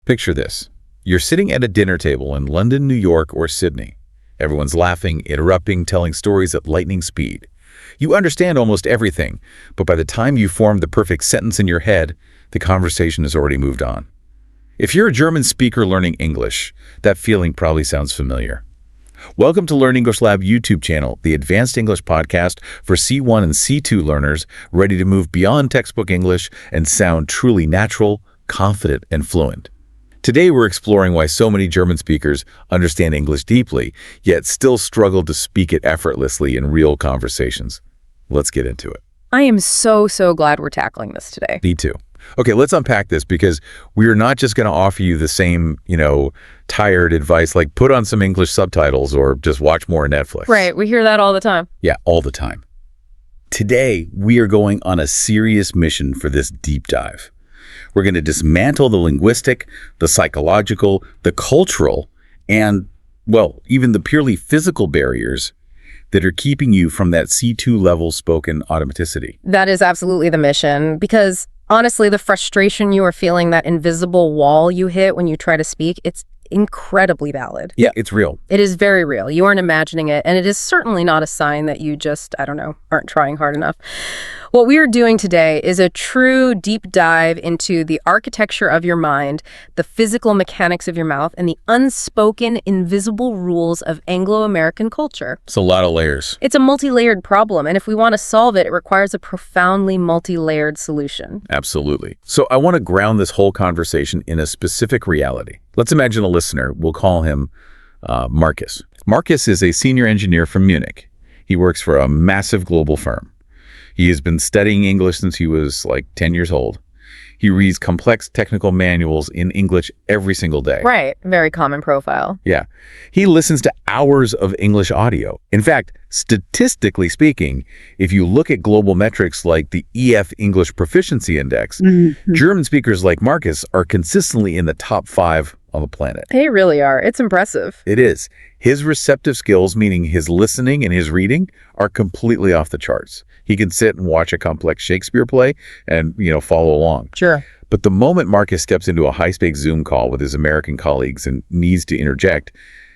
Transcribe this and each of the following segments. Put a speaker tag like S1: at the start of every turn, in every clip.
S1: Picture this. You're sitting at a dinner table in London, New York, or Sydney. Everyone's laughing, interrupting, telling stories at lightning speed. You understand almost everything, but by the time you form the perfect sentence in your head, the conversation has already moved on. If you're a German speaker learning English, that feeling probably sounds familiar. Welcome to Learn English Lab YouTube channel, the advanced English podcast for C1 and C2 learners ready to move beyond textbook English and sound truly natural, confident, and fluent. Today we're exploring why so many German speakers understand English deeply, yet still struggle to speak it effortlessly in real conversations. Let's get into it.
S2: I am so glad we're tackling this today.
S1: Me too. Okay, let's unpack this because we're not just going to offer you the same, tired advice like put on some English subtitles or just watch more Netflix.
S2: Right, we hear that all the time.
S1: Yeah, all the time. Today, we are going on a serious mission for this deep dive. We're going to dismantle the linguistic, the psychological, the cultural, and, well, even the purely physical barriers that are keeping you from that C2 level spoken automaticity.
S2: That is absolutely the mission because honestly, the frustration you are feeling, that invisible wall you hit when you try to speak, it's incredibly valid.
S1: Yeah, it's real.
S2: It is very real. You aren't imagining it, and it is certainly not a sign that you just, aren't trying hard enough. What we are doing today is a true deep dive into the architecture of your mind, the physical mechanics of your mouth, and the unspoken, invisible rules of Anglo-American culture.
S1: It's a lot of layers.
S2: It's a multi-layered problem, and if we want to solve it, it requires a profoundly multi-layered solution.
S1: Absolutely. So I want to ground this whole conversation in a specific reality. Let's imagine a listener. We'll call him Marcus. Marcus is a senior engineer from Munich. He works for a massive global firm. He has been studying English since he was like 10 years old. He reads complex technical manuals in English every single day.
S2: Right. Very common profile.
S1: Yeah. He listens to hours of English audio. In fact, statistically speaking, if you look at global metrics like the EF English Proficiency Index, German speakers like Marcus are consistently in the top 5 on the planet.
S2: They really are. It's impressive.
S1: It is. His receptive skills, meaning his listening and his reading, are completely off the charts. He can sit and watch a complex Shakespeare play and, follow along.
S2: Sure.
S1: But the moment Marcus steps into a high-stakes Zoom call with his American colleagues and needs to interject,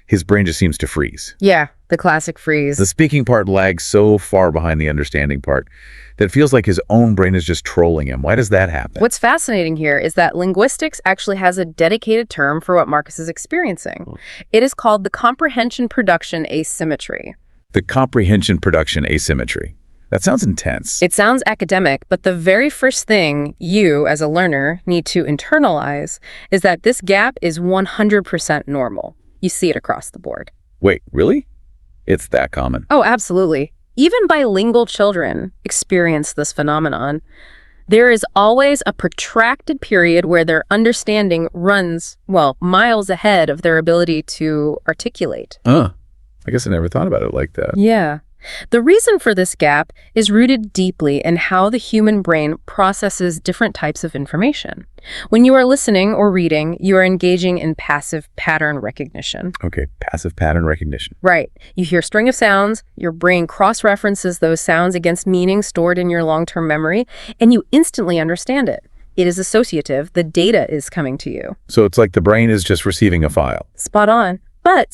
S1: his brain just seems to freeze.
S2: Yeah, the classic freeze.
S1: The speaking part lags so far behind the understanding part that it feels like his own brain is just trolling him. Why does that happen?
S2: What's fascinating here is that linguistics actually has a dedicated term for what Marcus is experiencing. It is called the comprehension-production asymmetry.
S1: The comprehension-production asymmetry. That sounds intense.
S2: It sounds academic, but the very first thing you, as a learner, need to internalize is that this gap is 100% normal. You see it across the board.
S1: Wait, really? It's that common?
S2: Oh, absolutely. Even bilingual children experience this phenomenon. There is always a protracted period where their understanding runs, miles ahead of their ability to articulate.
S1: I guess I never thought about it like that.
S2: Yeah. The reason for this gap is rooted deeply in how the human brain processes different types of information. When you are listening or reading, you are engaging in passive pattern recognition.
S1: Okay, passive pattern recognition.
S2: Right. You hear a string of sounds, your brain cross-references those sounds against meaning stored in your long-term memory, and you instantly understand it. It is associative. The data is coming to you.
S1: So it's like the brain is just receiving a file.
S2: Spot on. But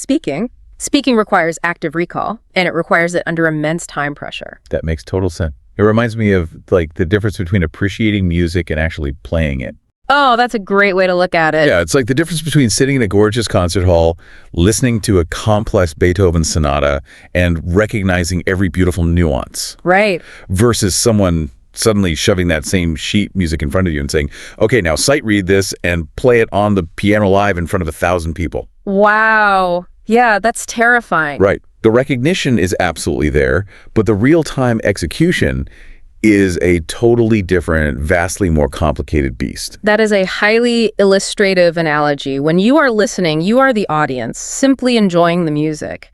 S2: Speaking requires active recall, and it requires it under immense time pressure.
S1: That makes total sense. It reminds me of like the difference between appreciating music and actually playing it.
S2: Oh, that's a great way to look at it.
S1: Yeah, it's like the difference between sitting in a gorgeous concert hall, listening to a complex Beethoven sonata, and recognizing every beautiful nuance.
S2: Right.
S1: Versus someone suddenly shoving that same sheet music in front of you and saying, okay, now sight read this and play it on the piano live in front of 1,000 people.
S2: Wow. Yeah, that's terrifying.
S1: Right. The recognition is absolutely there, but the real-time execution is a totally different, vastly more complicated beast.
S2: That is a highly illustrative analogy. When you are listening, you are the audience, simply enjoying the music.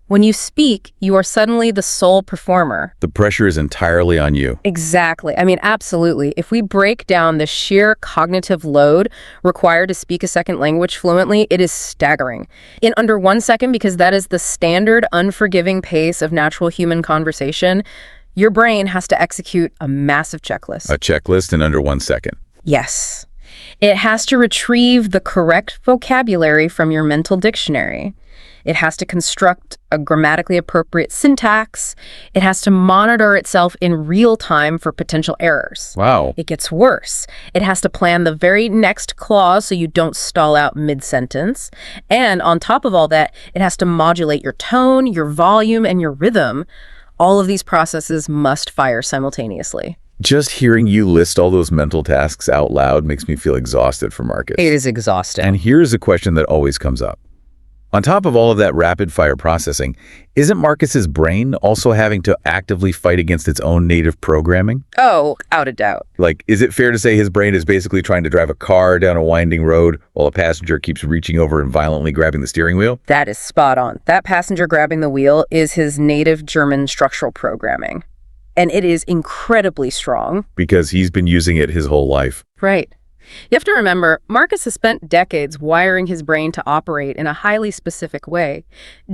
S2: When you speak, you are suddenly the sole performer.
S1: The pressure is entirely on you.
S2: Exactly. Absolutely. If we break down the sheer cognitive load required to speak a second language fluently, it is staggering. In under 1 second, because that is the standard unforgiving pace of natural human conversation, your brain has to execute a massive checklist.
S1: A checklist in under 1 second.
S2: Yes. It has to retrieve the correct vocabulary from your mental dictionary. It has to construct a grammatically appropriate syntax. It has to monitor itself in real time for potential errors.
S1: Wow.
S2: It gets worse. It has to plan the very next clause so you don't stall out mid-sentence. And on top of all that, it has to modulate your tone, your volume, and your rhythm. All of these processes must fire simultaneously.
S1: Just hearing you list all those mental tasks out loud makes me feel exhausted for Marcus.
S2: It is exhausting.
S1: And here's a question that always comes up. On top of all of that rapid-fire processing, isn't Marcus's brain also having to actively fight against its own native programming?
S2: Oh, without a doubt.
S1: Like, is it fair to say his brain is basically trying to drive a car down a winding road while a passenger keeps reaching over and violently grabbing the steering wheel?
S2: That is spot on. That passenger grabbing the wheel is his native German structural programming. And it is incredibly strong.
S1: Because he's been using it his whole life.
S2: Right. You have to remember, Marcus has spent decades wiring his brain to operate in a highly specific way.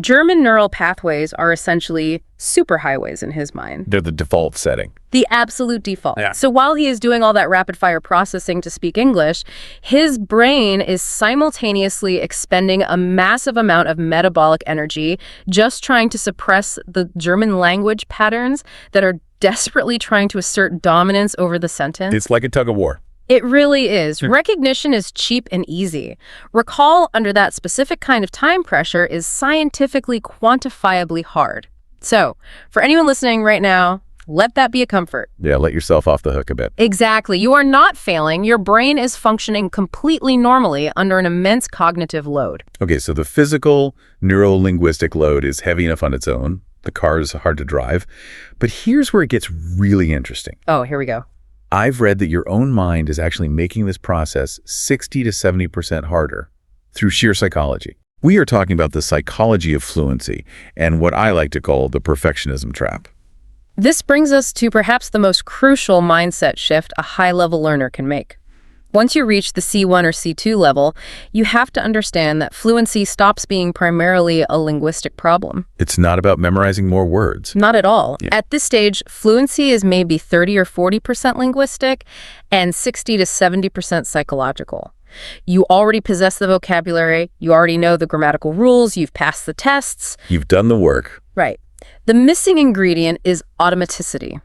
S2: German neural pathways are essentially superhighways in his mind.
S1: They're the default setting.
S2: The absolute default.
S1: Yeah.
S2: So while he is doing all that rapid-fire processing to speak English, his brain is simultaneously expending a massive amount of metabolic energy just trying to suppress the German language patterns that are desperately trying to assert dominance over the sentence.
S1: It's like a tug of war.
S2: It really is. Recognition is cheap and easy. Recall under that specific kind of time pressure is scientifically quantifiably hard. So, for anyone listening right now, let that be a comfort.
S1: Yeah, let yourself off the hook a bit.
S2: Exactly. You are not failing. Your brain is functioning completely normally under an immense cognitive load.
S1: Okay, so the physical, neuro-linguistic load is heavy enough on its own. The car is hard to drive. But here's where it gets really interesting.
S2: Oh, here we go.
S1: I've read that your own mind is actually making this process 60 to 70% harder through sheer psychology. We are talking about the psychology of fluency and what I like to call the perfectionism trap.
S2: This brings us to perhaps the most crucial mindset shift a high-level learner can make. Once you reach the C1 or C2 level, you have to understand that fluency stops being primarily a linguistic problem.
S1: It's not about memorizing more words.
S2: Not at all.
S1: Yeah.
S2: At this stage, fluency is maybe 30 or 40% linguistic and 60 to 70% psychological. You already possess the vocabulary, you already know the grammatical rules, you've passed the tests.
S1: You've done the work.
S2: Right. The missing ingredient is automaticity.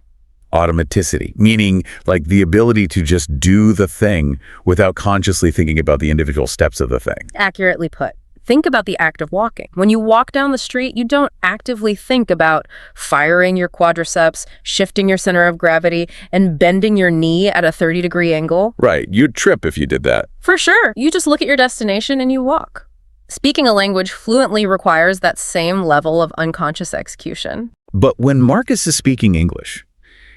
S1: Automaticity, meaning like the ability to just do the thing without consciously thinking about the individual steps of the thing.
S2: Accurately put. Think about the act of walking. When you walk down the street, you don't actively think about firing your quadriceps, shifting your center of gravity, and bending your knee at a 30-degree angle.
S1: Right, you'd trip if you did that.
S2: For sure. You just look at your destination and you walk. Speaking a language fluently requires that same level of unconscious execution.
S1: But when Marcus is speaking English,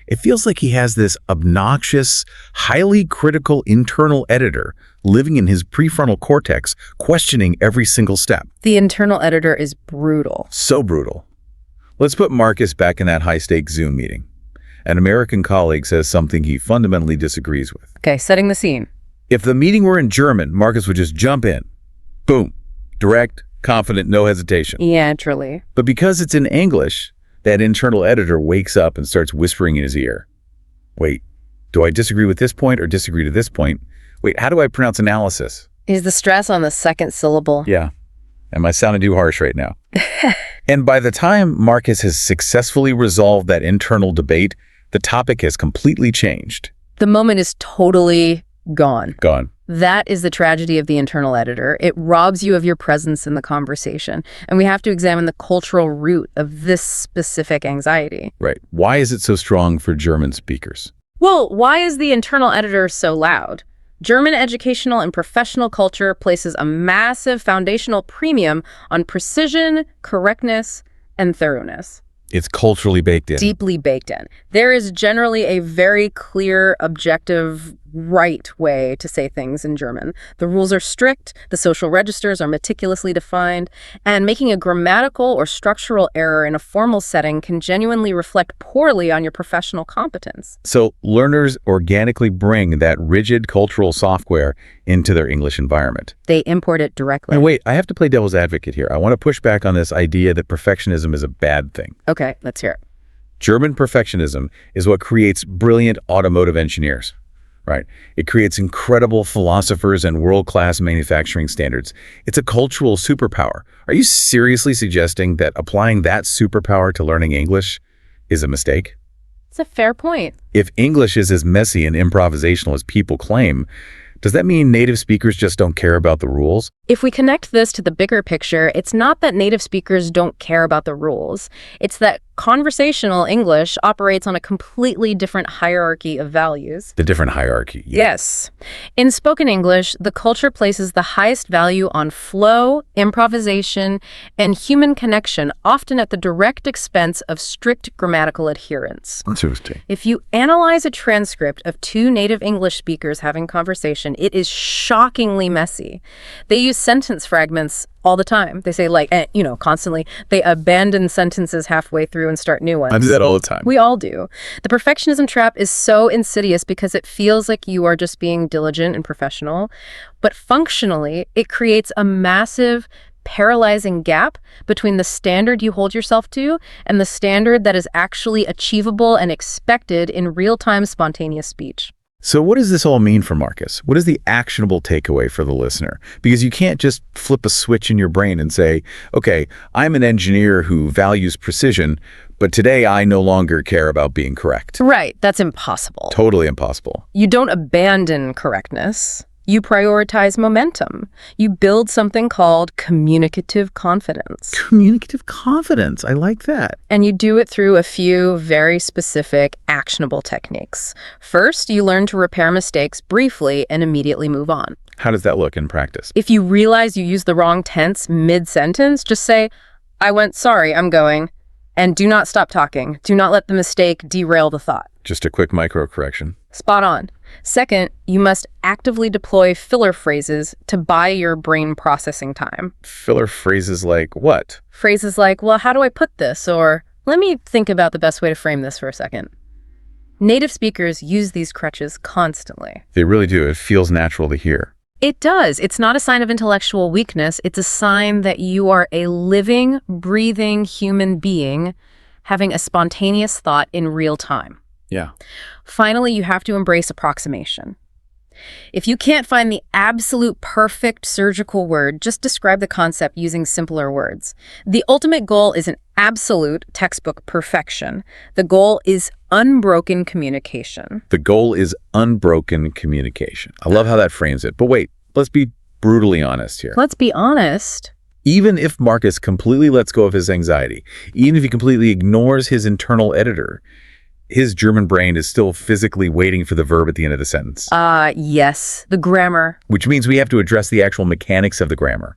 S1: it feels like he has this obnoxious, highly critical internal editor living in his prefrontal cortex, questioning every single step.
S2: The internal editor is brutal.
S1: So brutal. Let's put Marcus back in that high-stakes Zoom meeting. An American colleague says something he fundamentally disagrees with.
S2: Okay, setting the scene.
S1: If the meeting were in German, Marcus would just jump in. Boom. Direct, confident, no hesitation.
S2: Yeah, truly.
S1: But because it's in English, that internal editor wakes up and starts whispering in his ear. Wait, do I disagree with this point or disagree to this point? Wait, how do I pronounce analysis?
S2: Is the stress on the second syllable?
S1: Yeah. Am I sounding too harsh right now? And by the time Marcus has successfully resolved that internal debate, the topic has completely changed.
S2: The moment is totally gone.
S1: Gone.
S2: That is the tragedy of the internal editor. It robs you of your presence in the conversation. And we have to examine the cultural root of this specific anxiety.
S1: Right. Why is it so strong for German speakers?
S2: Well, why is the internal editor so loud? German educational and professional culture places a massive foundational premium on precision, correctness, and thoroughness.
S1: It's culturally baked in.
S2: Deeply baked in. There is generally a very clear, objective, right way to say things in German. The rules are strict, the social registers are meticulously defined, and making a grammatical or structural error in a formal setting can genuinely reflect poorly on your professional competence.
S1: So learners organically bring that rigid cultural software into their English environment.
S2: They import it directly.
S1: And wait, I have to play devil's advocate here. I want to push back on this idea that perfectionism is a bad thing.
S2: Okay, let's hear it.
S1: German perfectionism is what creates brilliant automotive engineers, Right. It creates incredible philosophers and world-class manufacturing standards. It's a cultural superpower. Are you seriously suggesting that applying that superpower to learning English is a mistake?
S2: It's a fair point.
S1: If English is as messy and improvisational as people claim, does that mean native speakers just don't care about the rules?
S2: If we connect this to the bigger picture, it's not that native speakers don't care about the rules. It's that conversational English operates on a completely different hierarchy of values.
S1: The different hierarchy.
S2: Yes. In spoken English, the culture places the highest value on flow, improvisation, and human connection, often at the direct expense of strict grammatical adherence.
S1: Interesting.
S2: If you analyze a transcript of two native English speakers having conversation, it is shockingly messy. They use sentence fragments all the time. They say constantly. They abandon sentences halfway through and start new ones.
S1: I do that all the time.
S2: We all do. The perfectionism trap is so insidious because it feels like you are just being diligent and professional. But functionally, it creates a massive, paralyzing gap between the standard you hold yourself to and the standard that is actually achievable and expected in real-time spontaneous speech.
S1: So what does this all mean for Marcus? What is the actionable takeaway for the listener? Because you can't just flip a switch in your brain and say, okay, I'm an engineer who values precision, but today I no longer care about being correct.
S2: Right. That's impossible.
S1: Totally impossible.
S2: You don't abandon correctness. You prioritize momentum. You build something called communicative confidence.
S1: Communicative confidence. I like that.
S2: And you do it through a few very specific, actionable techniques. First, you learn to repair mistakes briefly and immediately move on.
S1: How does that look in practice?
S2: If you realize you used the wrong tense mid-sentence, just say, I went, sorry, I'm going. And do not stop talking. Do not let the mistake derail the thought.
S1: Just a quick micro correction.
S2: Spot on. Second, you must actively deploy filler phrases to buy your brain processing time.
S1: Filler phrases like what?
S2: Phrases like, well, how do I put this? Or, let me think about the best way to frame this for a second. Native speakers use these crutches constantly.
S1: They really do. It feels natural to hear.
S2: It does. It's not a sign of intellectual weakness. It's a sign that you are a living, breathing human being having a spontaneous thought in real time.
S1: Yeah.
S2: Finally, you have to embrace approximation. If you can't find the absolute perfect surgical word, just describe the concept using simpler words. The ultimate goal isn't absolute textbook perfection. The goal is unbroken communication.
S1: The goal is unbroken communication. I love how that frames it. But wait, let's be brutally honest here.
S2: Let's be honest.
S1: Even if Marcus completely lets go of his anxiety, even if he completely ignores his internal editor, his German brain is still physically waiting for the verb at the end of the sentence.
S2: Yes, the grammar.
S1: Which means we have to address the actual mechanics of the grammar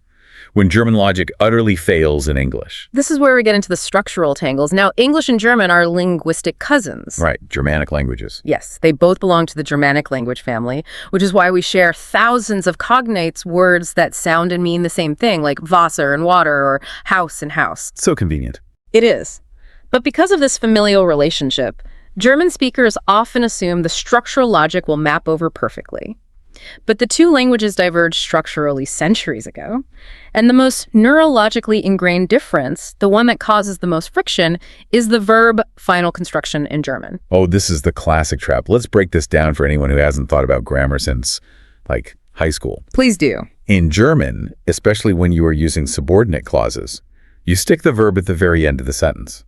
S1: when German logic utterly fails in English.
S2: This is where we get into the structural tangles. Now, English and German are linguistic cousins.
S1: Right, Germanic languages.
S2: Yes, they both belong to the Germanic language family, which is why we share thousands of cognates words that sound and mean the same thing, like Wasser and water or house and house.
S1: So convenient.
S2: It is. But because of this familial relationship, German speakers often assume the structural logic will map over perfectly. But the two languages diverged structurally centuries ago, and the most neurologically ingrained difference, the one that causes the most friction, is the verb final construction in German.
S1: Oh, this is the classic trap. Let's break this down for anyone who hasn't thought about grammar since, high school.
S2: Please do.
S1: In German, especially when you are using subordinate clauses, you stick the verb at the very end of the sentence.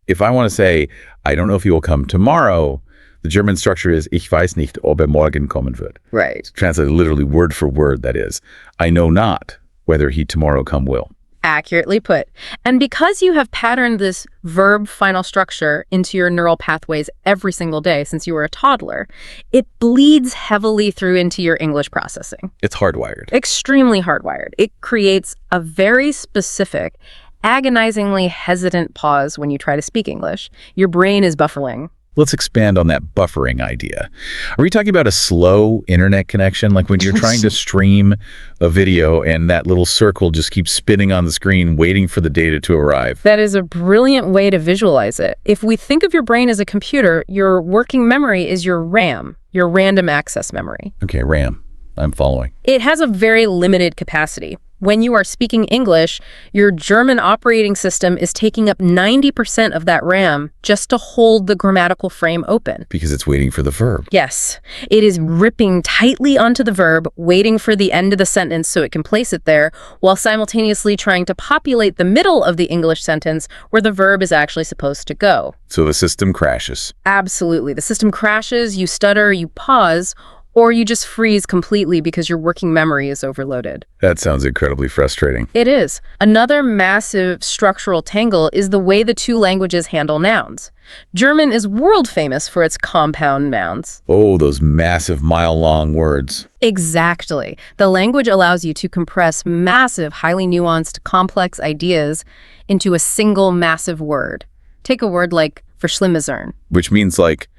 S1: If I want to say, I don't know if he will come tomorrow, the German structure is, ich weiß nicht, ob morgen kommen wird.
S2: Right.
S1: Translated literally word for word, that is, I know not whether he tomorrow come will.
S2: Accurately put. And because you have patterned this verb final structure into your neural pathways every single day since you were a toddler, it bleeds heavily through into your English processing.
S1: It's hardwired.
S2: Extremely hardwired. It creates a very specific, agonizingly hesitant pause when you try to speak English. Your brain is buffering.
S1: Let's expand on that buffering idea. Are we talking about a slow internet connection? Like when you're trying to stream a video and that little circle just keeps spinning on the screen waiting for the data to arrive?
S2: That is a brilliant way to visualize it. If we think of your brain as a computer, your working memory is your RAM, your random access memory.
S1: Okay, RAM. I'm following.
S2: It has a very limited capacity. When you are speaking English, your German operating system is taking up 90% of that RAM just to hold the grammatical frame open.
S1: Because it's waiting for the verb.
S2: Yes, it is ripping tightly onto the verb, waiting for the end of the sentence so it can place it there, while simultaneously trying to populate the middle of the English sentence where the verb is actually supposed to go.
S1: So the system crashes.
S2: Absolutely. The system crashes, you stutter, you pause, or you just freeze completely because your working memory is overloaded.
S1: That sounds incredibly frustrating.
S2: It is. Another massive structural tangle is the way the two languages handle nouns. German is world famous for its compound nouns.
S1: Oh, those massive mile-long words.
S2: Exactly. The language allows you to compress massive, highly nuanced, complex ideas into a single massive word. Take a word like verschlimmbessern.
S1: Which means like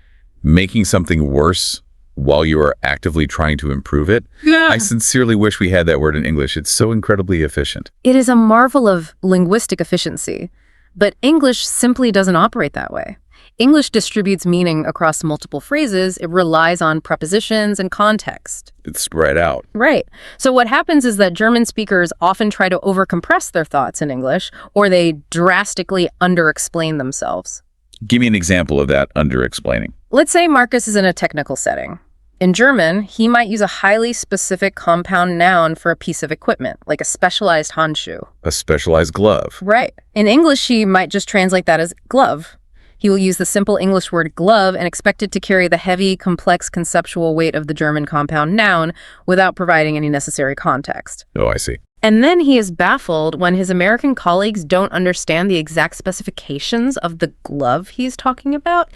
S1: making something worse while you are actively trying to improve it.
S2: Yeah.
S1: I sincerely wish we had that word in English. It's so incredibly efficient.
S2: It is a marvel of linguistic efficiency, but English simply doesn't operate that way. English distributes meaning across multiple phrases. It relies on prepositions and context.
S1: It's spread out.
S2: Right. So what happens is that German speakers often try to overcompress their thoughts in English, or they drastically underexplain themselves.
S1: Give me an example of that under-explaining.
S2: Let's say Marcus is in a technical setting. In German, he might use a highly specific compound noun for a piece of equipment, like a specialized Handschuh.
S1: A specialized glove.
S2: Right. In English, he might just translate that as glove. He will use the simple English word glove and expect it to carry the heavy, complex conceptual weight of the German compound noun without providing any necessary context.
S1: Oh, I see.
S2: And then he is baffled when his American colleagues don't understand the exact specifications of the glove he's talking about.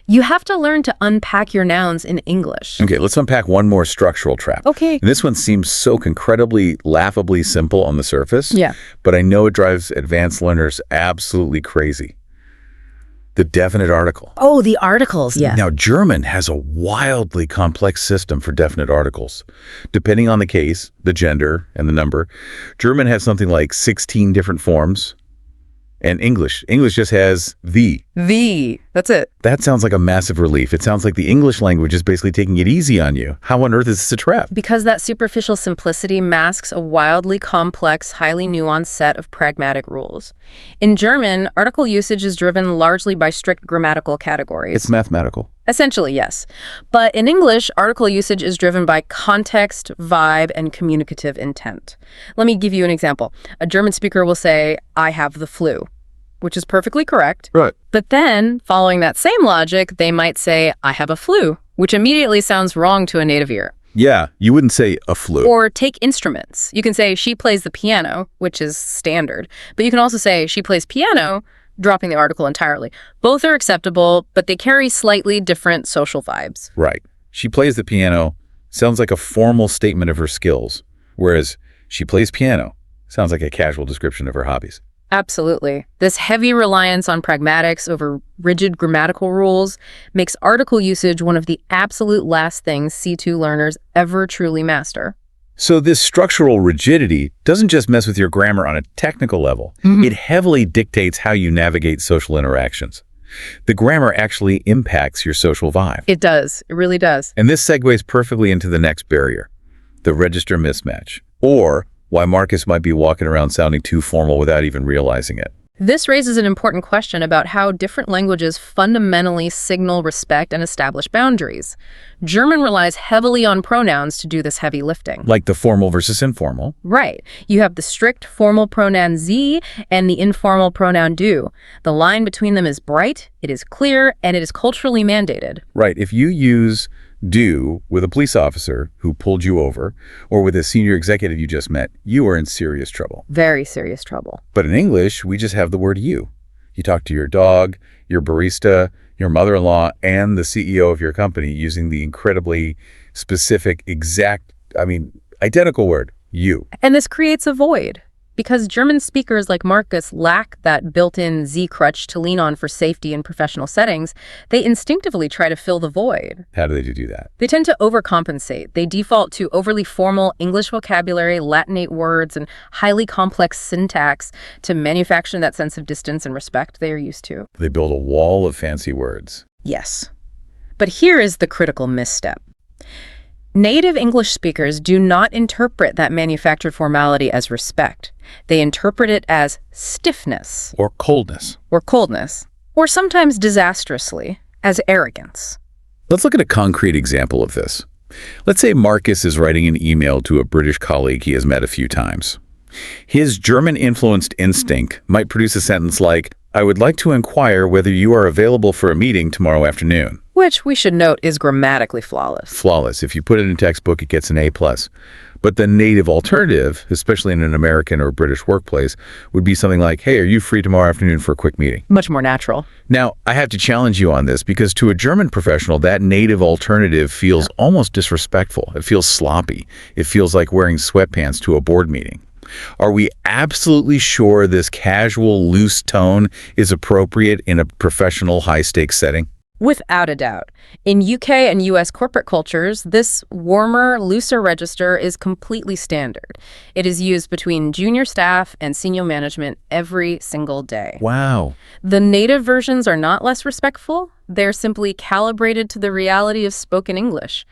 S2: You have to learn to unpack your nouns in English.
S1: Okay, let's unpack one more structural trap.
S2: Okay.
S1: And this one seems so incredibly, laughably simple on the surface.
S2: Yeah.
S1: But I know it drives advanced learners absolutely crazy. The definite article.
S2: Oh, the articles. Yeah.
S1: Now, German has a wildly complex system for definite articles. Depending on the case, the gender, and the number, German has something like 16 different forms. And English just has the.
S2: The. That's it.
S1: That sounds like a massive relief. It sounds like the English language is basically taking it easy on you. How on earth is this a trap?
S2: Because that superficial simplicity masks a wildly complex, highly nuanced set of pragmatic rules. In German, article usage is driven largely by strict grammatical categories.
S1: It's mathematical.
S2: Essentially, yes. But in English, article usage is driven by context, vibe, and communicative intent. Let me give you an example. A German speaker will say, "I have the flu," which is perfectly correct.
S1: Right.
S2: But then, following that same logic, they might say, "I have a flu," which immediately sounds wrong to a native ear.
S1: Yeah, you wouldn't say a flu.
S2: Or take instruments. You can say, "She plays the piano," which is standard. But you can also say, "She plays piano," dropping the article entirely. Both are acceptable, but they carry slightly different social vibes.
S1: Right. She plays the piano sounds like a formal statement of her skills, whereas she plays piano sounds like a casual description of her hobbies.
S2: Absolutely. This heavy reliance on pragmatics over rigid grammatical rules makes article usage one of the absolute last things C2 learners ever truly master.
S1: So this structural rigidity doesn't just mess with your grammar on a technical level. It heavily dictates how you navigate social interactions. The grammar actually impacts your social vibe.
S2: It does. It really does.
S1: And this segues perfectly into the next barrier, the register mismatch, or why Marcus might be walking around sounding too formal without even realizing it.
S2: This raises an important question about how different languages fundamentally signal respect and establish boundaries. German relies heavily on pronouns to do this heavy lifting.
S1: Like the formal versus informal.
S2: Right. You have the strict formal pronoun sie and the informal pronoun du. The line between them is bright, it is clear, and it is culturally mandated.
S1: Right. If you use do with a police officer who pulled you over, or with a senior executive you just met, you are in serious trouble.
S2: Very serious trouble.
S1: But in English, we just have the word you. You talk to your dog, your barista, your mother-in-law, and the CEO of your company using the incredibly specific, identical word, you.
S2: And this creates a void. Because German speakers like Marcus lack that built-in Z-crutch to lean on for safety in professional settings, they instinctively try to fill the void.
S1: How do they do that?
S2: They tend to overcompensate. They default to overly formal English vocabulary, Latinate words, and highly complex syntax to manufacture that sense of distance and respect they are used to.
S1: They build a wall of fancy words.
S2: Yes. But here is the critical misstep. Native English speakers do not interpret that manufactured formality as respect. They interpret it as stiffness.
S1: Or coldness.
S2: Or coldness. Or sometimes disastrously, as arrogance.
S1: Let's look at a concrete example of this. Let's say Marcus is writing an email to a British colleague he has met a few times. His German-influenced instinct might produce a sentence like, "I would like to inquire whether you are available for a meeting tomorrow afternoon."
S2: Which, we should note, is grammatically flawless.
S1: Flawless. If you put it in a textbook, it gets an A+. But the native alternative, especially in an American or British workplace, would be something like, "Hey, are you free tomorrow afternoon for a quick meeting?"
S2: Much more natural.
S1: Now, I have to challenge you on this because to a German professional, that native alternative feels almost disrespectful. It feels sloppy. It feels like wearing sweatpants to a board meeting. Are we absolutely sure this casual, loose tone is appropriate in a professional, high-stakes setting?
S2: Without a doubt. In UK and US corporate cultures, this warmer, looser register is completely standard. It is used between junior staff and senior management every single day.
S1: Wow.
S2: The native versions are not less respectful. They're simply calibrated to the reality of spoken English.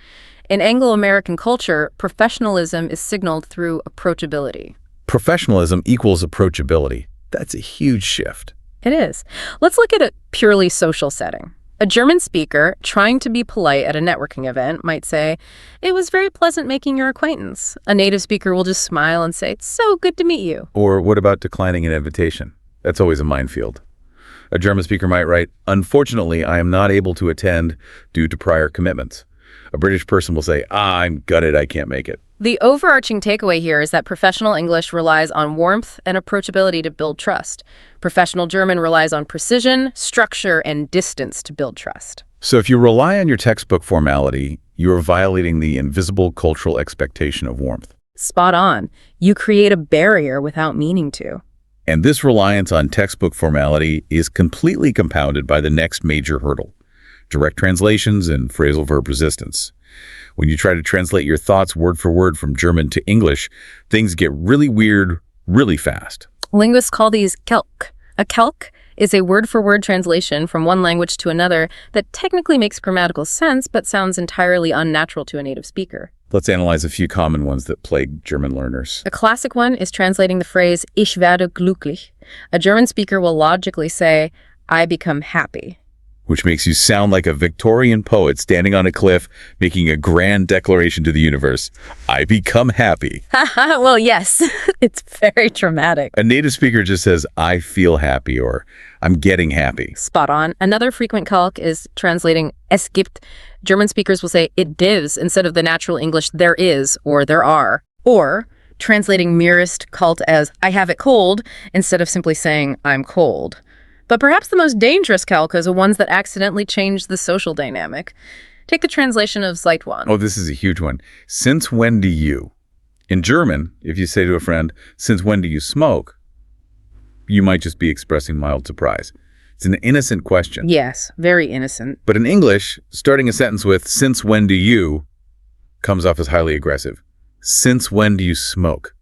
S2: In Anglo-American culture, professionalism is signaled through approachability.
S1: Professionalism equals approachability. That's a huge shift.
S2: It is. Let's look at a purely social setting. A German speaker trying to be polite at a networking event might say, "It was very pleasant making your acquaintance." A native speaker will just smile and say, "It's so good to meet you."
S1: Or what about declining an invitation? That's always a minefield. A German speaker might write, "Unfortunately, I am not able to attend due to prior commitments." A British person will say, "I'm gutted, I can't make it."
S2: The overarching takeaway here is that professional English relies on warmth and approachability to build trust. Professional German relies on precision, structure, and distance to build trust.
S1: So if you rely on your textbook formality, you are violating the invisible cultural expectation of warmth.
S2: Spot on. You create a barrier without meaning to.
S1: And this reliance on textbook formality is completely compounded by the next major hurdle: direct translations and phrasal verb resistance. When you try to translate your thoughts word for word from German to English, things get really weird really fast.
S2: Linguists call these calque. A calque is a word-for-word translation from one language to another that technically makes grammatical sense but sounds entirely unnatural to a native speaker.
S1: Let's analyze a few common ones that plague German learners.
S2: A classic one is translating the phrase "Ich werde glücklich." A German speaker will logically say, "I become happy."
S1: Which makes you sound like a Victorian poet standing on a cliff making a grand declaration to the universe. "I become happy."
S2: Well, yes, it's very dramatic.
S1: A native speaker just says, "I feel happy," or "I'm getting happy."
S2: Spot on. Another frequent calque is translating "es gibt." German speakers will say "it gives" instead of the natural English "there is" or "there are." Or translating mirrorist cult as "I have it cold" instead of simply saying "I'm cold." But perhaps the most dangerous calques are ones that accidentally change the social dynamic. Take the translation of Seit wann.
S1: Oh, this is a huge one. "Since when do you?" In German, if you say to a friend, "Since when do you smoke?" you might just be expressing mild surprise. It's an innocent question.
S2: Yes, very innocent.
S1: But in English, starting a sentence with "since when do you" comes off as highly aggressive. "Since when do you smoke?"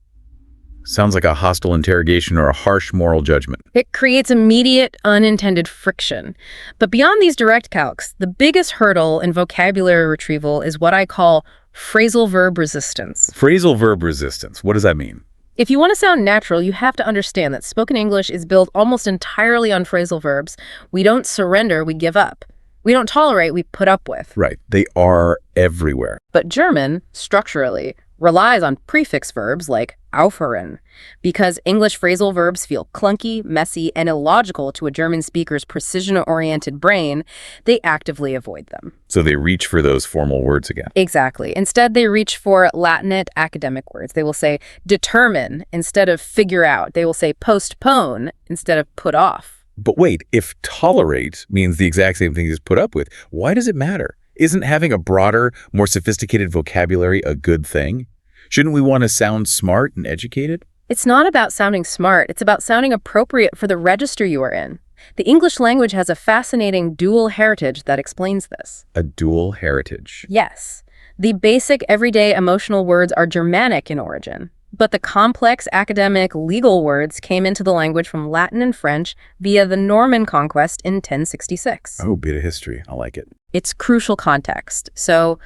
S1: Sounds like a hostile interrogation or a harsh moral judgment.
S2: It creates immediate, unintended friction. But beyond these direct calques, the biggest hurdle in vocabulary retrieval is what I call phrasal verb resistance.
S1: Phrasal verb resistance. What does that mean?
S2: If you want to sound natural, you have to understand that spoken English is built almost entirely on phrasal verbs. We don't surrender, we give up. We don't tolerate, we put up with.
S1: Right. They are everywhere.
S2: But German, structurally, relies on prefix verbs like aufhören. Because English phrasal verbs feel clunky, messy, and illogical to a German speaker's precision-oriented brain, they actively avoid them.
S1: So they reach for those formal words again.
S2: Exactly. Instead, they reach for Latinate academic words. They will say determine instead of figure out. They will say postpone instead of put off.
S1: But wait, if tolerate means the exact same thing as put up with, why does it matter? Isn't having a broader, more sophisticated vocabulary a good thing? Shouldn't we want to sound smart and educated?
S2: It's not about sounding smart. It's about sounding appropriate for the register you are in. The English language has a fascinating dual heritage that explains this.
S1: A dual heritage.
S2: Yes. The basic, everyday emotional words are Germanic in origin. But the complex academic legal words came into the language from Latin and French via the Norman conquest in 1066.
S1: Oh, bit of history. I like it.
S2: It's crucial context. So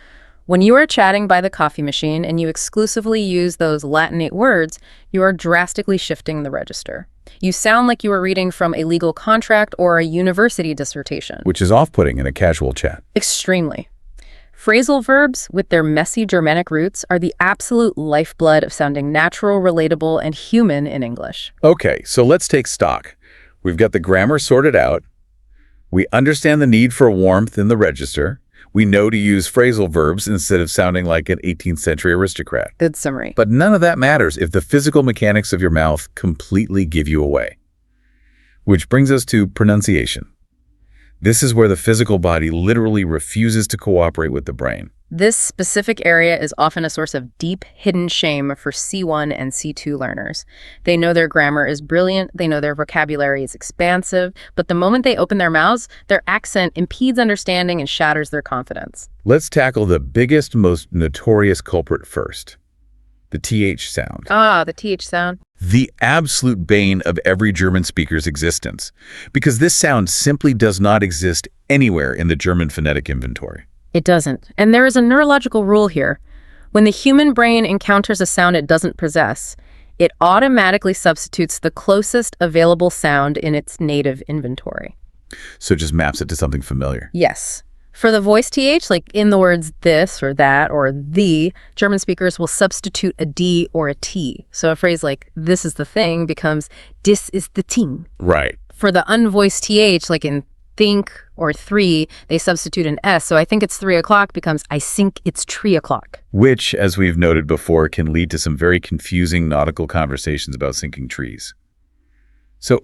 S2: When you are chatting by the coffee machine and you exclusively use those Latinate words, you are drastically shifting the register. You sound like you are reading from a legal contract or a university dissertation.
S1: Which is off-putting in a casual chat.
S2: Extremely. Phrasal verbs, with their messy Germanic roots, are the absolute lifeblood of sounding natural, relatable, and human in English.
S1: Okay, so let's take stock. We've got the grammar sorted out. We understand the need for warmth in the register. We know to use phrasal verbs instead of sounding like an 18th century aristocrat.
S2: Good summary.
S1: But none of that matters if the physical mechanics of your mouth completely give you away. Which brings us to pronunciation. This is where the physical body literally refuses to cooperate with the brain.
S2: This specific area is often a source of deep, hidden shame for C1 and C2 learners. They know their grammar is brilliant, they know their vocabulary is expansive, but the moment they open their mouths, their accent impedes understanding and shatters their confidence.
S1: Let's tackle the biggest, most notorious culprit first. The TH sound.
S2: Ah, the TH sound.
S1: The absolute bane of every German speaker's existence, because this sound simply does not exist anywhere in the German phonetic inventory.
S2: It doesn't. And there is a neurological rule here. When the human brain encounters a sound it doesn't possess, it automatically substitutes the closest available sound in its native inventory.
S1: So it just maps it to something familiar.
S2: Yes. For the voice TH, like in the words this or that or the, German speakers will substitute a D or a T. So a phrase like this is the thing becomes dis is the ting.
S1: Right.
S2: For the unvoiced TH, like in think or three, they substitute an S. So I think it's 3 o'clock becomes I think it's 3 o'clock.
S1: Which, as we've noted before, can lead to some very confusing nautical conversations about sinking trees. So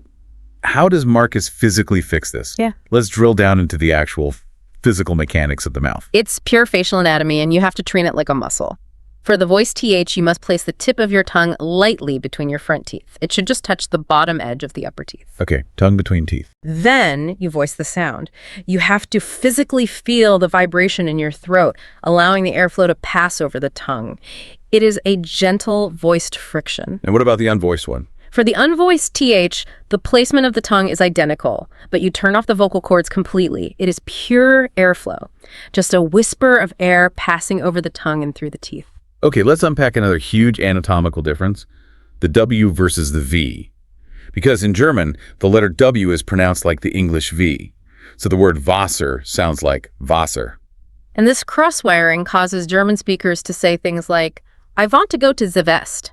S1: how does Marcus physically fix this?
S2: Yeah.
S1: Let's drill down into the actual physical mechanics of the mouth.
S2: It's pure facial anatomy, and you have to train it like a muscle. For the voice TH, you must place the tip of your tongue lightly between your front teeth. It should just touch the bottom edge of the upper teeth.
S1: Okay, tongue between teeth.
S2: Then you voice the sound. You have to physically feel the vibration in your throat, allowing the airflow to pass over the tongue. It is a gentle voiced friction.
S1: And what about the unvoiced one?
S2: For the unvoiced TH, the placement of the tongue is identical, but you turn off the vocal cords completely. It is pure airflow, just a whisper of air passing over the tongue and through the teeth.
S1: Okay, let's unpack another huge anatomical difference, the W versus the V. Because in German, the letter W is pronounced like the English V. So the word Wasser sounds like Wasser.
S2: And this cross-wiring causes German speakers to say things like, I want to go to the West.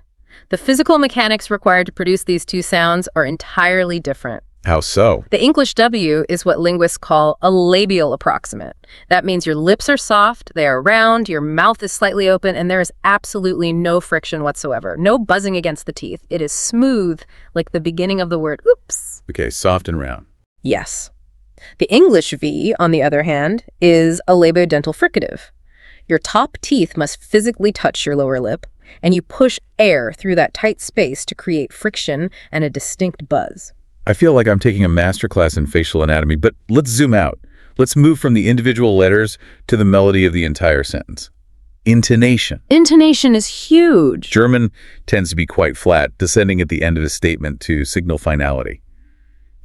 S2: The physical mechanics required to produce these two sounds are entirely different.
S1: How so?
S2: The English W is what linguists call a labial approximant. That means your lips are soft, they are round, your mouth is slightly open, and there is absolutely no friction whatsoever. No buzzing against the teeth. It is smooth, like the beginning of the word oops.
S1: Okay, soft and round.
S2: Yes. The English V, on the other hand, is a labiodental fricative. Your top teeth must physically touch your lower lip, and you push air through that tight space to create friction and a distinct buzz.
S1: I feel like I'm taking a masterclass in facial anatomy, but let's zoom out. Let's move from the individual letters to the melody of the entire sentence. Intonation.
S2: Intonation is huge.
S1: German tends to be quite flat, descending at the end of a statement to signal finality.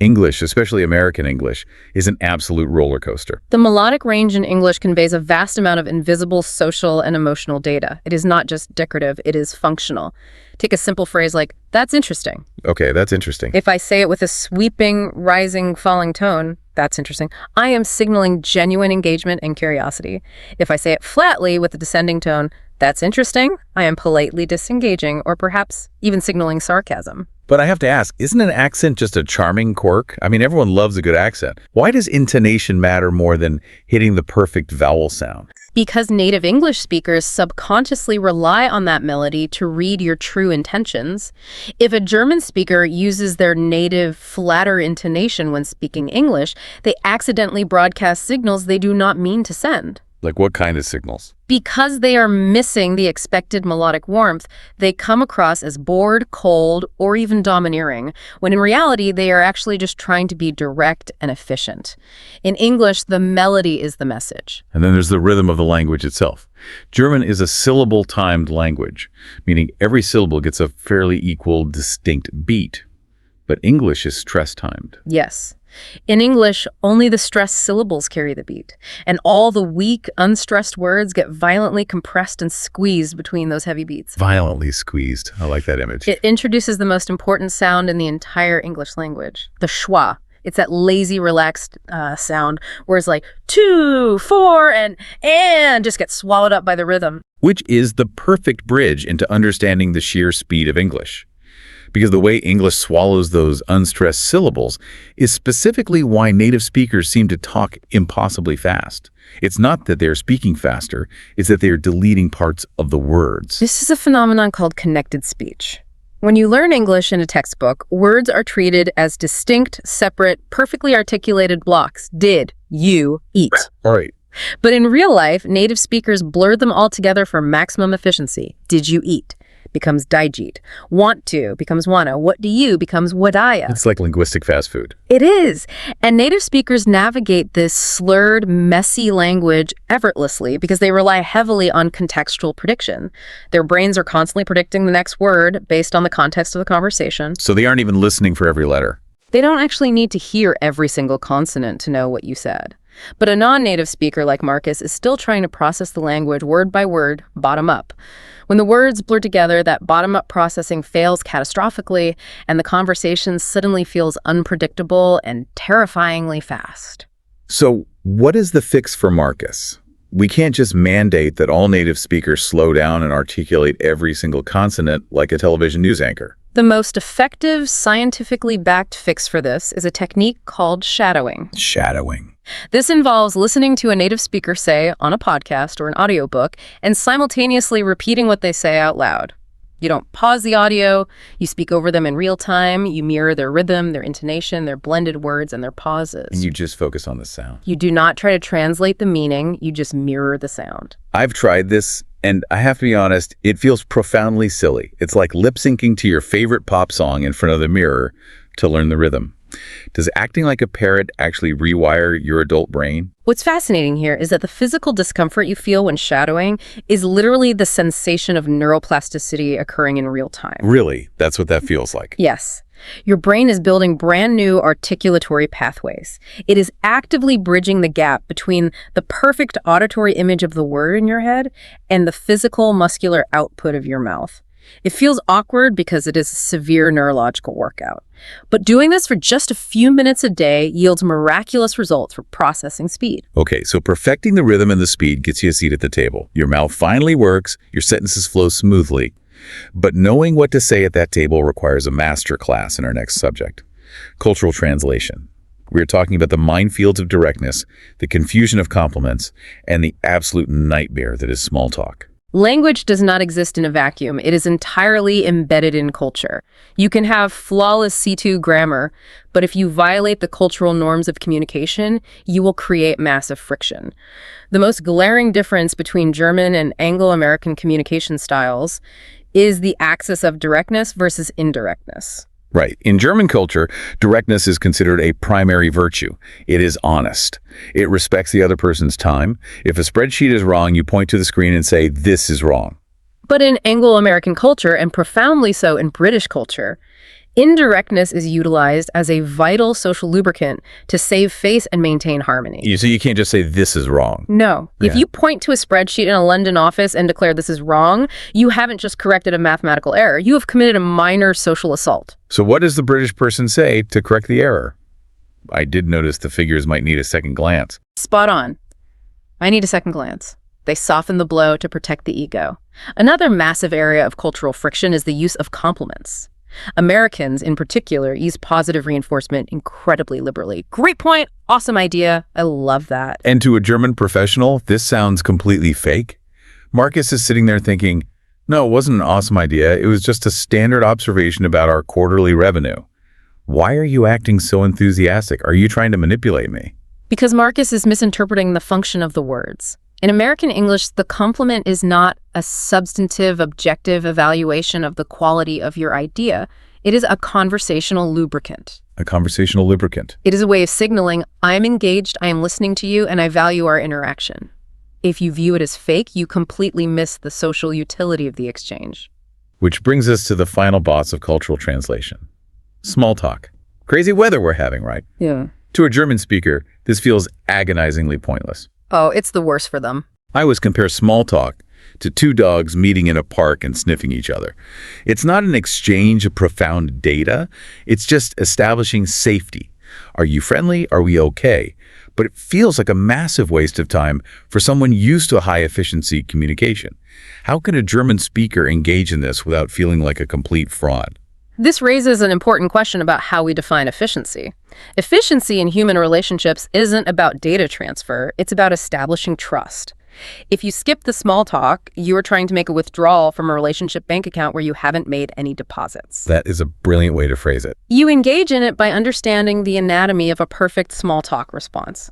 S1: English, especially American English, is an absolute roller coaster.
S2: The melodic range in English conveys a vast amount of invisible social and emotional data. It is not just decorative, it is functional. Take a simple phrase like, that's interesting.
S1: Okay, that's interesting.
S2: If I say it with a sweeping, rising, falling tone, that's interesting. I am signaling genuine engagement and curiosity. If I say it flatly with a descending tone, that's interesting. I am politely disengaging or perhaps even signaling sarcasm.
S1: But I have to ask, isn't an accent just a charming quirk? I mean, everyone loves a good accent. Why does intonation matter more than hitting the perfect vowel sound?
S2: Because native English speakers subconsciously rely on that melody to read your true intentions. If a German speaker uses their native, flatter intonation when speaking English, they accidentally broadcast signals they do not mean to send.
S1: Like what kind of signals?
S2: Because they are missing the expected melodic warmth, they come across as bored, cold, or even domineering, when in reality they are actually just trying to be direct and efficient. In English, the melody is the message.
S1: And then there's the rhythm of the language itself. German is a syllable-timed language, meaning every syllable gets a fairly equal, distinct beat. But English is stress-timed.
S2: Yes. In English, only the stressed syllables carry the beat, and all the weak, unstressed words get violently compressed and squeezed between those heavy beats.
S1: Violently squeezed. I like that image.
S2: It introduces the most important sound in the entire English language, the schwa. It's that lazy, relaxed sound where it's like 2, 4, and just gets swallowed up by the rhythm.
S1: Which is the perfect bridge into understanding the sheer speed of English. Because the way English swallows those unstressed syllables is specifically why native speakers seem to talk impossibly fast. It's not that they're speaking faster, it's that they're deleting parts of the words.
S2: This is a phenomenon called connected speech. When you learn English in a textbook, words are treated as distinct, separate, perfectly articulated blocks. Did you eat?
S1: All right.
S2: But in real life, native speakers blur them all together for maximum efficiency. Did you eat becomes dijit. Want to becomes wanna. What do you becomes wadaya.
S1: It's like linguistic fast food.
S2: It is. And native speakers navigate this slurred, messy language effortlessly because they rely heavily on contextual prediction. Their brains are constantly predicting the next word based on the context of the conversation.
S1: So they aren't even listening for every letter.
S2: They don't actually need to hear every single consonant to know what you said. But a non-native speaker like Marcus is still trying to process the language word by word, bottom up. When the words blur together, that bottom-up processing fails catastrophically, and the conversation suddenly feels unpredictable and terrifyingly fast.
S1: So what is the fix for Marcus? We can't just mandate that all native speakers slow down and articulate every single consonant like a television news anchor.
S2: The most effective, scientifically backed fix for this is a technique called shadowing.
S1: Shadowing.
S2: This involves listening to a native speaker say on a podcast or an audiobook and simultaneously repeating what they say out loud. You don't pause the audio, you speak over them in real time, you mirror their rhythm, their intonation, their blended words, and their pauses.
S1: And you just focus on the sound.
S2: You do not try to translate the meaning, you just mirror the sound.
S1: I've tried this, and I have to be honest, it feels profoundly silly. It's like lip-syncing to your favorite pop song in front of the mirror to learn the rhythm. Does acting like a parrot actually rewire your adult brain?
S2: What's fascinating here is that the physical discomfort you feel when shadowing is literally the sensation of neuroplasticity occurring in real time.
S1: Really? That's what that feels like?
S2: Yes. Your brain is building brand new articulatory pathways. It is actively bridging the gap between the perfect auditory image of the word in your head and the physical muscular output of your mouth. It feels awkward because it is a severe neurological workout. But doing this for just a few minutes a day yields miraculous results for processing speed.
S1: Okay, so perfecting the rhythm and the speed gets you a seat at the table. Your mouth finally works, your sentences flow smoothly. But knowing what to say at that table requires a master class in our next subject, cultural translation. We're talking about the minefields of directness, the confusion of compliments, and the absolute nightmare that is small talk.
S2: Language does not exist in a vacuum. It is entirely embedded in culture. You can have flawless C2 grammar, but if you violate the cultural norms of communication, you will create massive friction. The most glaring difference between German and Anglo-American communication styles is the axis of directness versus indirectness.
S1: Right. In German culture, directness is considered a primary virtue. It is honest. It respects the other person's time. If a spreadsheet is wrong, you point to the screen and say, "This is wrong."
S2: But in Anglo-American culture, and profoundly so in British culture, indirectness is utilized as a vital social lubricant to save face and maintain harmony.
S1: So you can't just say, "This is wrong."
S2: No. If
S1: Yeah.
S2: you point to a spreadsheet in a London office and declare this is wrong, you haven't just corrected a mathematical error. You have committed a minor social assault.
S1: So what does the British person say to correct the error? I did notice the figures might need a second glance.
S2: Spot on. I need a second glance. They soften the blow to protect the ego. Another massive area of cultural friction is the use of compliments. Americans, in particular, use positive reinforcement incredibly liberally. Great point. Awesome idea. I love that.
S1: And to a German professional, this sounds completely fake. Marcus is sitting there thinking, no, it wasn't an awesome idea. It was just a standard observation about our quarterly revenue. Why are you acting so enthusiastic? Are you trying to manipulate me?
S2: Because Marcus is misinterpreting the function of the words. In American English, the compliment is not a substantive, objective evaluation of the quality of your idea. It is a conversational lubricant.
S1: A conversational lubricant.
S2: It is a way of signaling, I am engaged, I am listening to you, and I value our interaction. If you view it as fake, you completely miss the social utility of the exchange.
S1: Which brings us to the final boss of cultural translation. Small talk. Crazy weather we're having, right?
S2: Yeah.
S1: To a German speaker, this feels agonizingly pointless.
S2: Oh, it's the worst for them.
S1: I always compare small talk to two dogs meeting in a park and sniffing each other. It's not an exchange of profound data. It's just establishing safety. Are you friendly? Are we okay? But it feels like a massive waste of time for someone used to high-efficiency communication. How can a German speaker engage in this without feeling like a complete fraud?
S2: This raises an important question about how we define efficiency. Efficiency in human relationships isn't about data transfer, it's about establishing trust. If you skip the small talk, you are trying to make a withdrawal from a relationship bank account where you haven't made any deposits.
S1: That is a brilliant way to phrase it.
S2: You engage in it by understanding the anatomy of a perfect small talk response.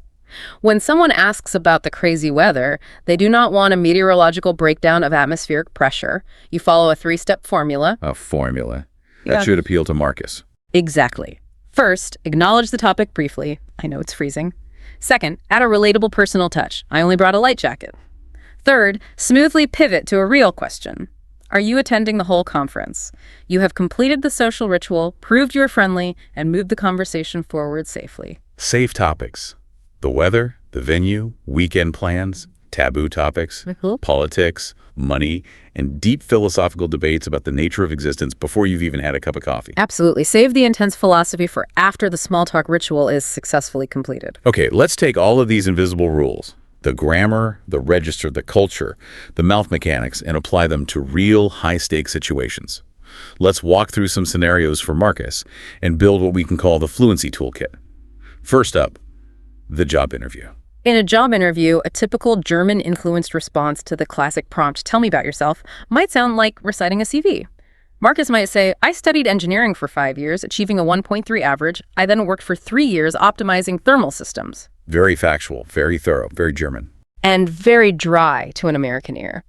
S2: When someone asks about the crazy weather, they do not want a meteorological breakdown of atmospheric pressure. You follow a 3-step formula.
S1: A formula. That should appeal to Marcus.
S2: Exactly. First, acknowledge the topic briefly. I know it's freezing. Second, add a relatable personal touch. I only brought a light jacket. Third, smoothly pivot to a real question. Are you attending the whole conference? You have completed the social ritual, proved you're friendly, and moved the conversation forward safely.
S1: Safe topics. The weather, the venue, weekend plans, taboo topics, politics, money, and deep philosophical debates about the nature of existence before you've even had a cup of coffee.
S2: Absolutely. Save the intense philosophy for after the small talk ritual is successfully completed.
S1: Okay, let's take all of these invisible rules, the grammar, the register, the culture, the mouth mechanics, and apply them to real high-stakes situations. Let's walk through some scenarios for Marcus and build what we can call the Fluency toolkit. First up, the job interview.
S2: In a job interview, a typical German-influenced response to the classic prompt, "Tell me about yourself," might sound like reciting a CV. Marcus might say, "I studied engineering for 5 years, achieving a 1.3 average. I then worked for 3 years optimizing thermal systems."
S1: Very factual, very thorough, very German.
S2: And very dry to an American ear.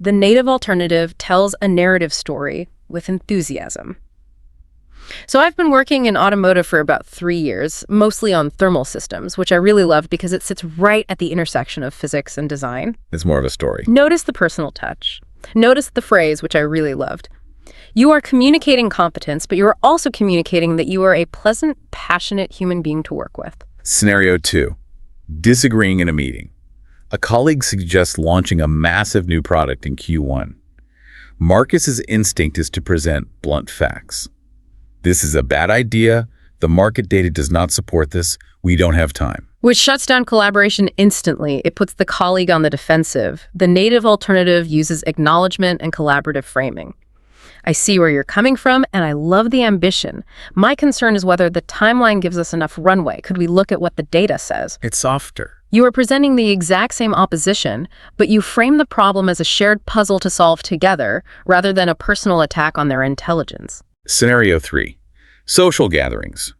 S2: The native alternative tells a narrative story with enthusiasm. So I've been working in automotive for about 3 years, mostly on thermal systems, which I really love because it sits right at the intersection of physics and design.
S1: It's more of a story.
S2: Notice the personal touch. Notice the phrase, which I really loved. You are communicating competence, but you are also communicating that you are a pleasant, passionate human being to work with.
S1: Scenario 2, disagreeing in a meeting. A colleague suggests launching a massive new product in Q1. Marcus's instinct is to present blunt facts. This is a bad idea. The market data does not support this. We don't have time.
S2: Which shuts down collaboration instantly. It puts the colleague on the defensive. The native alternative uses acknowledgement and collaborative framing. I see where you're coming from, and I love the ambition. My concern is whether the timeline gives us enough runway. Could we look at what the data says?
S1: It's softer.
S2: You are presenting the exact same opposition, but you frame the problem as a shared puzzle to solve together, rather than a personal attack on their intelligence.
S1: Scenario 3, social gatherings.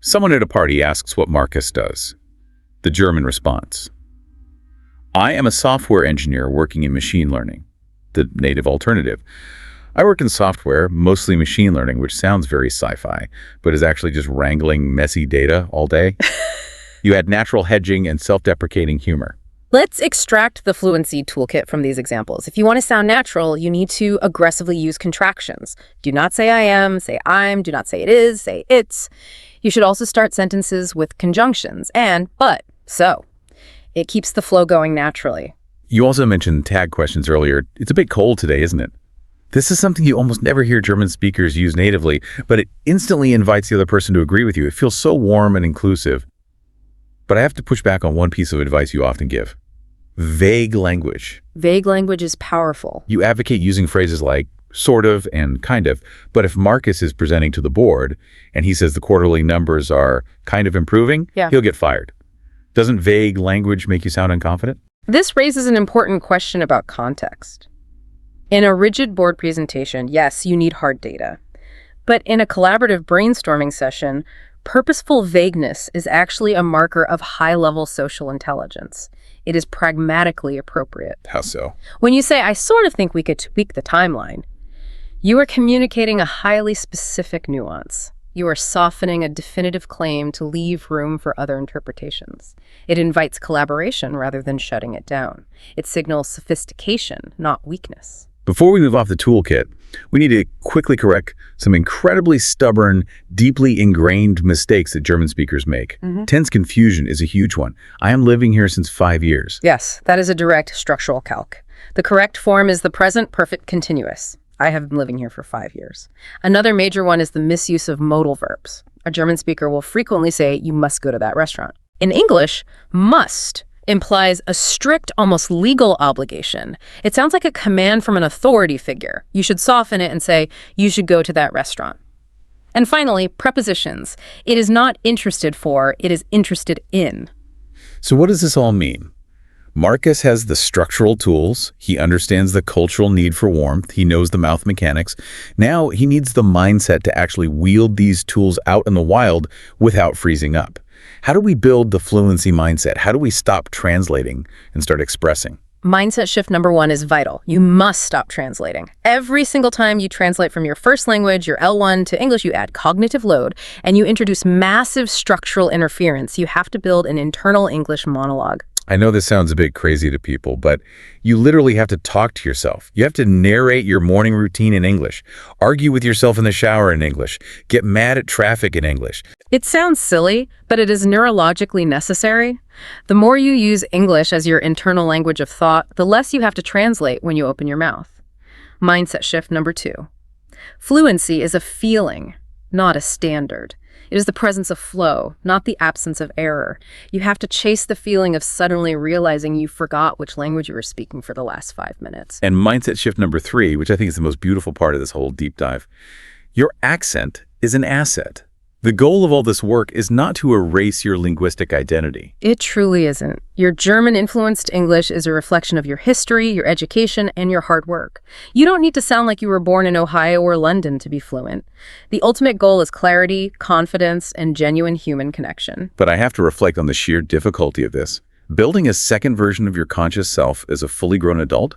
S1: Someone at a party asks what Marcus does. The German response. I am a software engineer working in machine learning. The native alternative. I work in software, mostly machine learning, which sounds very sci-fi, but is actually just wrangling messy data all day. You add natural hedging and self-deprecating humor.
S2: Let's extract the Fluency toolkit from these examples. If you want to sound natural, you need to aggressively use contractions. Do not say I am, say I'm, do not say it is, say it's. You should also start sentences with conjunctions and, but, so. It keeps the flow going naturally.
S1: You also mentioned tag questions earlier. It's a bit cold today, isn't it? This is something you almost never hear German speakers use natively, but it instantly invites the other person to agree with you. It feels so warm and inclusive. But I have to push back on one piece of advice you often give. Vague language.
S2: Vague language is powerful.
S1: You advocate using phrases like sort of and kind of, but if Marcus is presenting to the board and he says the quarterly numbers are kind of improving, he'll get fired. Doesn't vague language make you sound unconfident?
S2: This raises an important question about context. In a rigid board presentation, yes, you need hard data. But in a collaborative brainstorming session, purposeful vagueness is actually a marker of high-level social intelligence. It is pragmatically appropriate.
S1: How so?
S2: When you say, I sort of think we could tweak the timeline, you are communicating a highly specific nuance. You are softening a definitive claim to leave room for other interpretations. It invites collaboration rather than shutting it down. It signals sophistication, not weakness.
S1: Before we move off the toolkit, We need to quickly correct some incredibly stubborn, deeply ingrained mistakes that German speakers make. Tense confusion is a huge one. I am living here since 5 years.
S2: Yes, that is a direct structural calc. The correct form is the present perfect continuous. I have been living here for 5 years. Another major one is the misuse of modal verbs. A German speaker will frequently say, you must go to that restaurant. In English, must implies a strict, almost legal obligation. It sounds like a command from an authority figure. You should soften it and say, you should go to that restaurant. And finally, prepositions. It is not interested for, it is interested in.
S1: So what does this all mean? Marcus has the structural tools. He understands the cultural need for warmth. He knows the mouth mechanics. Now he needs the mindset to actually wield these tools out in the wild without freezing up. How do we build the fluency mindset? How do we stop translating and start expressing?
S2: Mindset shift number 1 is vital. You must stop translating. Every single time you translate from your first language, your L1, to English, you add cognitive load and you introduce massive structural interference. You have to build an internal English monologue.
S1: I know this sounds a bit crazy to people, but you literally have to talk to yourself. You have to narrate your morning routine in English, argue with yourself in the shower in English, get mad at traffic in English.
S2: It sounds silly, but it is neurologically necessary. The more you use English as your internal language of thought, the less you have to translate when you open your mouth. Mindset shift number 2. Fluency is a feeling, not a standard. It is the presence of flow, not the absence of error. You have to chase the feeling of suddenly realizing you forgot which language you were speaking for the last 5 minutes.
S1: And mindset shift number 3, which I think is the most beautiful part of this whole deep dive. Your accent is an asset. The goal of all this work is not to erase your linguistic identity.
S2: It truly isn't. Your German-influenced English is a reflection of your history, your education, and your hard work. You don't need to sound like you were born in Ohio or London to be fluent. The ultimate goal is clarity, confidence, and genuine human connection.
S1: But I have to reflect on the sheer difficulty of this. Building a second version of your conscious self as a fully grown adult,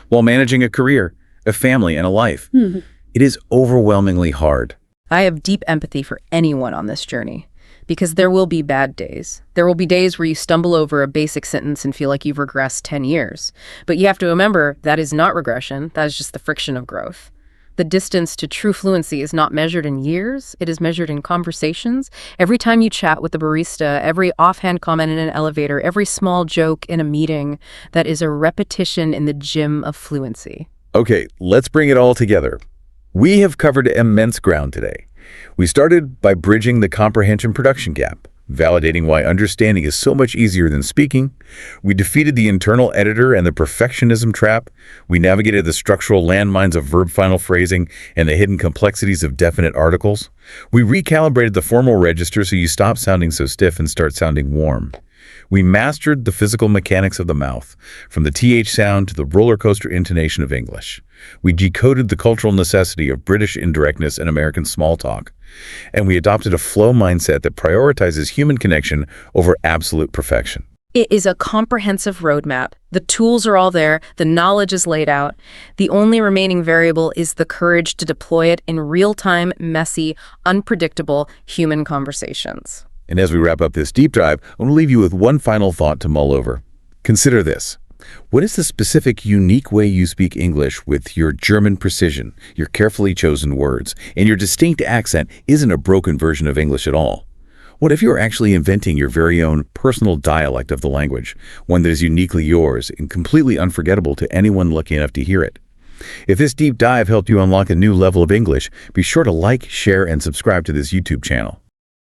S1: while managing a career, a family, and a life. It is overwhelmingly hard.
S2: I have deep empathy for anyone on this journey, because there will be bad days. There will be days where you stumble over a basic sentence and feel like you've regressed 10 years. But you have to remember that is not regression, that is just the friction of growth. The distance to true fluency is not measured in years, it is measured in conversations. Every time you chat with the barista, every offhand comment in an elevator, every small joke in a meeting, that is a repetition in the gym of fluency.
S1: Okay, let's bring it all together. We have covered immense ground today. We started by bridging the comprehension-production gap, validating why understanding is so much easier than speaking. We defeated the internal editor and the perfectionism trap. We navigated the structural landmines of verb final phrasing and the hidden complexities of definite articles. We recalibrated the formal register so you stop sounding so stiff and start sounding warm. We mastered the physical mechanics of the mouth, from the TH sound to the roller coaster intonation of English. We decoded the cultural necessity of British indirectness and American small talk. And we adopted a flow mindset that prioritizes human connection over absolute perfection.
S2: It is a comprehensive roadmap. The tools are all there, the knowledge is laid out. The only remaining variable is the courage to deploy it in real-time, messy, unpredictable human conversations.
S1: And as we wrap up this deep dive, I want to leave you with one final thought to mull over. Consider this. What is the specific, unique way you speak English with your German precision, your carefully chosen words, and your distinct accent isn't a broken version of English at all? What if you're actually inventing your very own personal dialect of the language, one that is uniquely yours and completely unforgettable to anyone lucky enough to hear it? If this deep dive helped you unlock a new level of English, be sure to like, share, and subscribe to this YouTube channel.